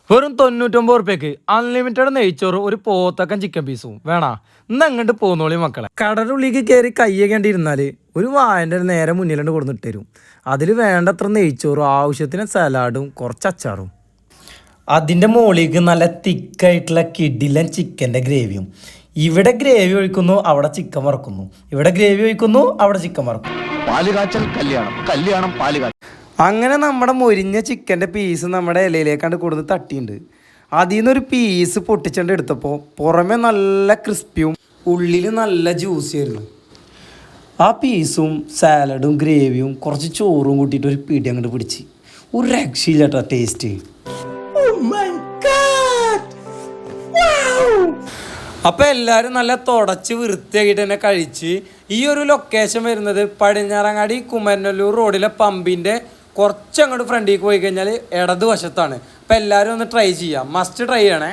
വെറും 99 റുപ്യക്ക് അൺലിമിറ്റഡ് നെയ്ച്ചോറ് ഒരു പോത്തക്കൻ ചിക്കൻ പീസും വേണ ഇന്ന് അങ്ങോട്ട് പോന്നോളി മക്കളെ. കടലുള്ളിലേക്ക് കയറി കയ്യെ കണ്ടിരുന്നാല് ഒരു വായന്റെ നേരെ മുന്നിലുണ്ട് കൊടുത്തിട്ട് തരും. അതിൽ വേണ്ടത്ര നെയ്ച്ചോറും ആവശ്യത്തിന് സലാഡും കുറച്ച് അച്ചാറും. അതിൻ്റെ മുകളിലേക്ക് നല്ല തിക്കായിട്ടുള്ള കിടിലൻ ചിക്കൻ്റെ ഗ്രേവിയും. ഇവിടെ ഗ്രേവി ഒഴിക്കുന്നു, അവിടെ ചിക്കൻ വറക്കുന്നു. ഇവിടെ ഗ്രേവി ഒഴിക്കുന്നു, അവിടെ ചിക്കൻ വറക്കുന്നു. പാലുകാച്ചൽ കല്യാണം, കല്യാണം പാലുകാച്ചൽ. അങ്ങനെ നമ്മുടെ മൊരിഞ്ഞ ചിക്കൻ്റെ പീസ് നമ്മുടെ ഇലയിലേക്കാണ്ട് കൊടുത്ത് തട്ടിയിട്ടുണ്ട്. അതിൽ നിന്നൊരു പീസ് പൊട്ടിച്ചണ്ട് എടുത്തപ്പോൾ പുറമെ നല്ല ക്രിസ്പിയും ഉള്ളിൽ നല്ല ജ്യൂസിയായിരുന്നു. ആ പീസും സാലഡും ഗ്രേവിയും കുറച്ച് ചോറും കൂട്ടിയിട്ട് ഒരു പിടി അങ്ങോട്ട് പിടിച്ച് ഒരു രക്ഷയില്ല കേട്ടോ ടേസ്റ്റ്. അപ്പോൾ എല്ലാവരും നല്ല തുടച്ച് വൃത്തിയാക്കിയിട്ട് തന്നെ കഴിച്ച്. ഈ ഒരു ലൊക്കേഷൻ വരുന്നത് പടിഞ്ഞാറങ്ങാടി കുമരനല്ലൂർ റോഡിലെ പമ്പിൻ്റെ കുറച്ചങ്ങോട്ട് ഫ്രണ്ടിലേക്ക് പോയി കഴിഞ്ഞാൽ ഇടതുവശത്താണ്. അപ്പോൾ എല്ലാവരും ഒന്ന് ട്രൈ ചെയ്യാം, മസ്റ്റ് ട്രൈ ചെയ്യണേ.